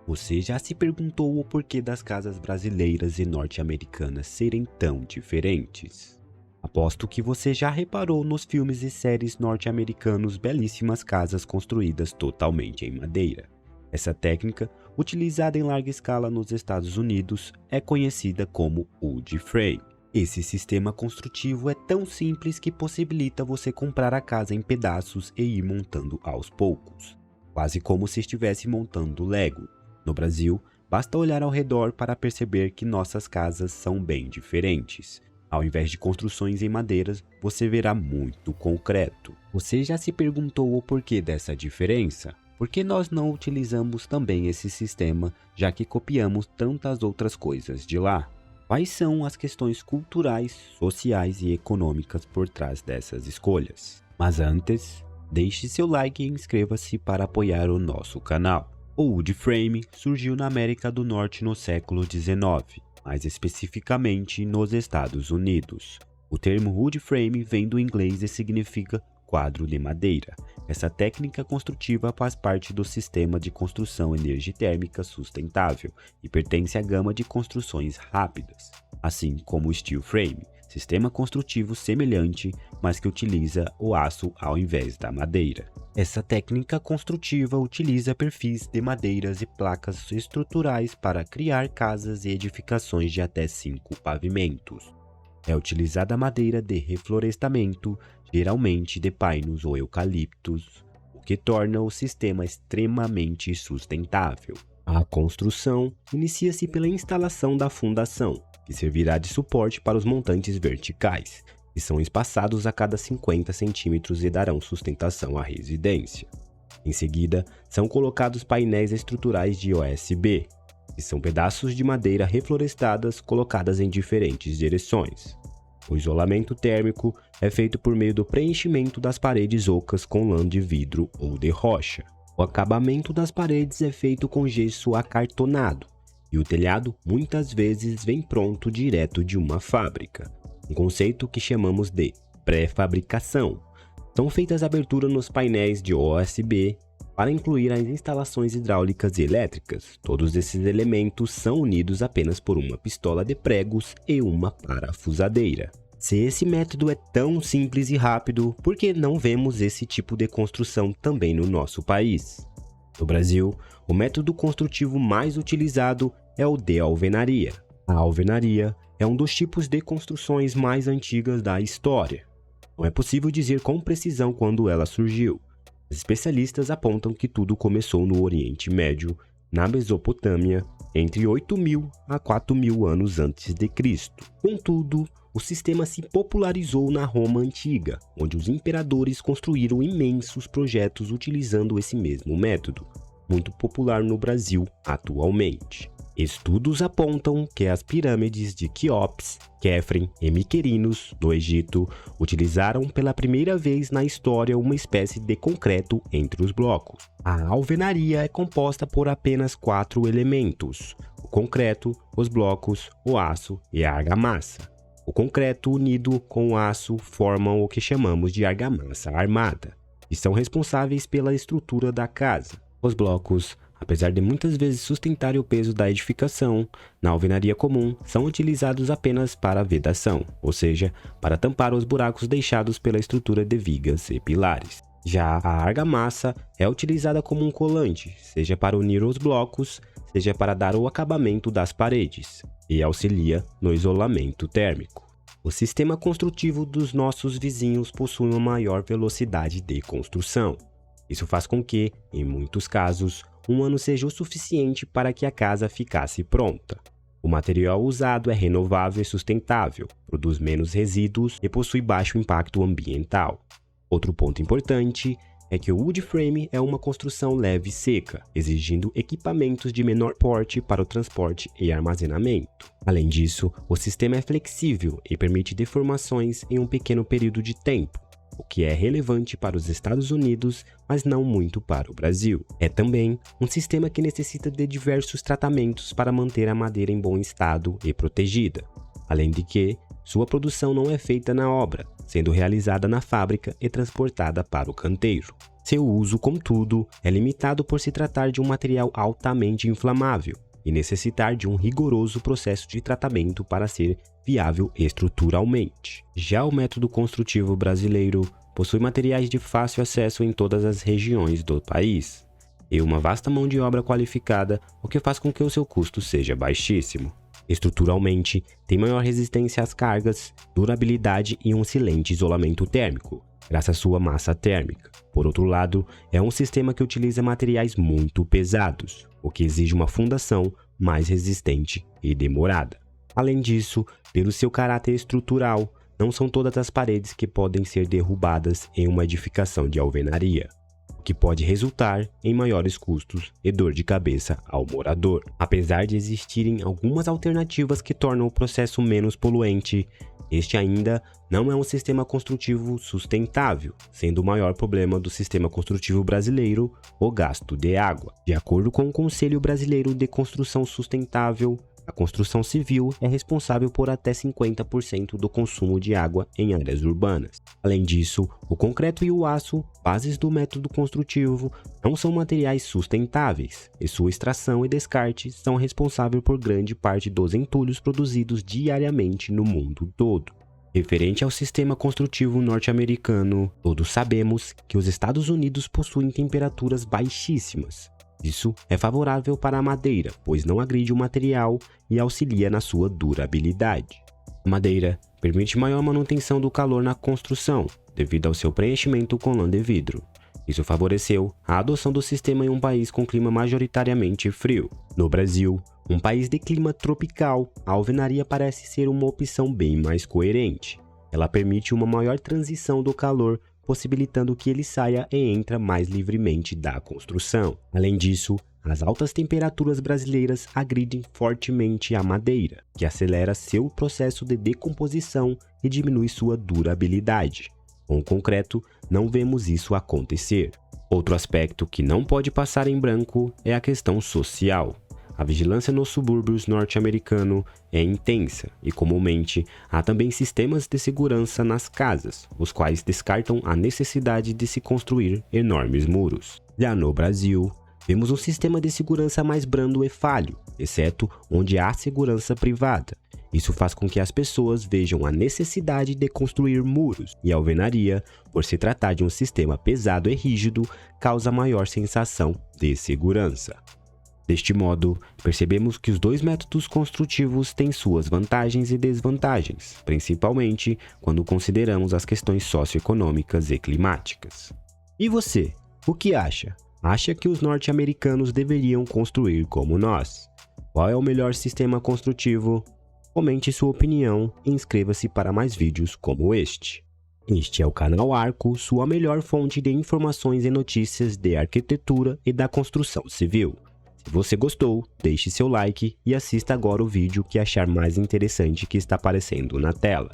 Você já se perguntou o porquê das casas brasileiras e norte-americanas serem tão diferentes? Aposto que você já reparou nos filmes e séries norte-americanos belíssimas casas construídas totalmente em madeira. Essa técnica, utilizada em larga escala nos Estados Unidos, é conhecida como wood frame. Esse sistema construtivo é tão simples que possibilita você comprar a casa em pedaços e ir montando aos poucos, quase como se estivesse montando Lego. No Brasil, basta olhar ao redor para perceber que nossas casas são bem diferentes. Ao invés de construções em madeiras, você verá muito concreto. Você já se perguntou o porquê dessa diferença? Por que nós não utilizamos também esse sistema, já que copiamos tantas outras coisas de lá? Quais são as questões culturais, sociais e econômicas por trás dessas escolhas? Mas antes, deixe seu like e inscreva-se para apoiar o nosso canal. O wood frame surgiu na América do Norte no século XIX, mais especificamente nos Estados Unidos. O termo wood frame vem do inglês e significa quadro de madeira. Essa técnica construtiva faz parte do sistema de construção energotérmica sustentável e pertence à gama de construções rápidas, assim como o steel frame, sistema construtivo semelhante, mas que utiliza o aço ao invés da madeira. Essa técnica construtiva utiliza perfis de madeiras e placas estruturais para criar casas e edificações de até 5 pavimentos. É utilizada madeira de reflorestamento, geralmente de pinos ou eucaliptos, o que torna o sistema extremamente sustentável. A construção inicia-se pela instalação da fundação, que servirá de suporte para os montantes verticais, que são espaçados a cada 50 centímetros e darão sustentação à residência. Em seguida, são colocados painéis estruturais de OSB, que são pedaços de madeira reflorestadas colocadas em diferentes direções. O isolamento térmico é feito por meio do preenchimento das paredes ocas com lã de vidro ou de rocha. O acabamento das paredes é feito com gesso acartonado, e o telhado muitas vezes vem pronto direto de uma fábrica, um conceito que chamamos de pré-fabricação. São feitas aberturas nos painéis de OSB para incluir as instalações hidráulicas e elétricas. Todos esses elementos são unidos apenas por uma pistola de pregos e uma parafusadeira. Se esse método é tão simples e rápido, por que não vemos esse tipo de construção também no nosso país? No Brasil, o método construtivo mais utilizado é o de alvenaria. A alvenaria é um dos tipos de construções mais antigas da história. Não é possível dizer com precisão quando ela surgiu. Os especialistas apontam que tudo começou no Oriente Médio, na Mesopotâmia, entre 8.000 a 4.000 anos antes de Cristo. Contudo, o sistema se popularizou na Roma Antiga, onde os imperadores construíram imensos projetos utilizando esse mesmo método, muito popular no Brasil atualmente. Estudos apontam que as pirâmides de Quéops, Quefren e Miquerinos, do Egito, utilizaram pela primeira vez na história uma espécie de concreto entre os blocos. A alvenaria é composta por apenas 4 elementos: o concreto, os blocos, o aço e a argamassa. O concreto unido com o aço formam o que chamamos de argamassa armada, e são responsáveis pela estrutura da casa. Os blocos, apesar de muitas vezes sustentarem o peso da edificação, na alvenaria comum são utilizados apenas para vedação, ou seja, para tampar os buracos deixados pela estrutura de vigas e pilares. Já a argamassa é utilizada como um colante, seja para unir os blocos, seja para dar o acabamento das paredes, e auxilia no isolamento térmico. O sistema construtivo dos nossos vizinhos possui uma maior velocidade de construção. Isso faz com que, em muitos casos, um ano seja o suficiente para que a casa ficasse pronta. O material usado é renovável e sustentável, produz menos resíduos e possui baixo impacto ambiental. Outro ponto importante é que o wood frame é uma construção leve e seca, exigindo equipamentos de menor porte para o transporte e armazenamento. Além disso, o sistema é flexível e permite deformações em um pequeno período de tempo, o que é relevante para os Estados Unidos, mas não muito para o Brasil. É também um sistema que necessita de diversos tratamentos para manter a madeira em bom estado e protegida, além de que sua produção não é feita na obra, sendo realizada na fábrica e transportada para o canteiro. Seu uso, contudo, é limitado por se tratar de um material altamente inflamável e necessitar de um rigoroso processo de tratamento para ser viável estruturalmente. Já o método construtivo brasileiro possui materiais de fácil acesso em todas as regiões do país e uma vasta mão de obra qualificada, o que faz com que o seu custo seja baixíssimo. Estruturalmente, tem maior resistência às cargas, durabilidade e um excelente isolamento térmico, graças à sua massa térmica. Por outro lado, é um sistema que utiliza materiais muito pesados, o que exige uma fundação mais resistente e demorada. Além disso, pelo seu caráter estrutural, não são todas as paredes que podem ser derrubadas em uma edificação de alvenaria, o que pode resultar em maiores custos e dor de cabeça ao morador. Apesar de existirem algumas alternativas que tornam o processo menos poluente, este ainda não é um sistema construtivo sustentável, sendo o maior problema do sistema construtivo brasileiro o gasto de água. De acordo com o Conselho Brasileiro de Construção Sustentável, a construção civil é responsável por até 50% do consumo de água em áreas urbanas. Além disso, o concreto e o aço, bases do método construtivo, não são materiais sustentáveis, e sua extração e descarte são responsáveis por grande parte dos entulhos produzidos diariamente no mundo todo. Referente ao sistema construtivo norte-americano, todos sabemos que os Estados Unidos possuem temperaturas baixíssimas. Isso é favorável para a madeira, pois não agride o material e auxilia na sua durabilidade. A madeira permite maior manutenção do calor na construção, devido ao seu preenchimento com lã de vidro. Isso favoreceu a adoção do sistema em um país com clima majoritariamente frio. No Brasil, um país de clima tropical, a alvenaria parece ser uma opção bem mais coerente. Ela permite uma maior transição do calor, possibilitando que ele saia e entre mais livremente da construção. Além disso, as altas temperaturas brasileiras agridem fortemente a madeira, que acelera seu processo de decomposição e diminui sua durabilidade. Com o concreto, não vemos isso acontecer. Outro aspecto que não pode passar em branco é a questão social. A vigilância nos subúrbios norte-americanos é intensa e, comumente, há também sistemas de segurança nas casas, os quais descartam a necessidade de se construir enormes muros. Já no Brasil, vemos um sistema de segurança mais brando e falho, exceto onde há segurança privada. Isso faz com que as pessoas vejam a necessidade de construir muros, e a alvenaria, por se tratar de um sistema pesado e rígido, causa maior sensação de segurança. Deste modo, percebemos que os dois métodos construtivos têm suas vantagens e desvantagens, principalmente quando consideramos as questões socioeconômicas e climáticas. E você, o que acha? Acha que os norte-americanos deveriam construir como nós? Qual é o melhor sistema construtivo? Comente sua opinião e inscreva-se para mais vídeos como este. Este é o canal Arco, sua melhor fonte de informações e notícias de arquitetura e da construção civil. Se você gostou, deixe seu like e assista agora o vídeo que achar mais interessante que está aparecendo na tela.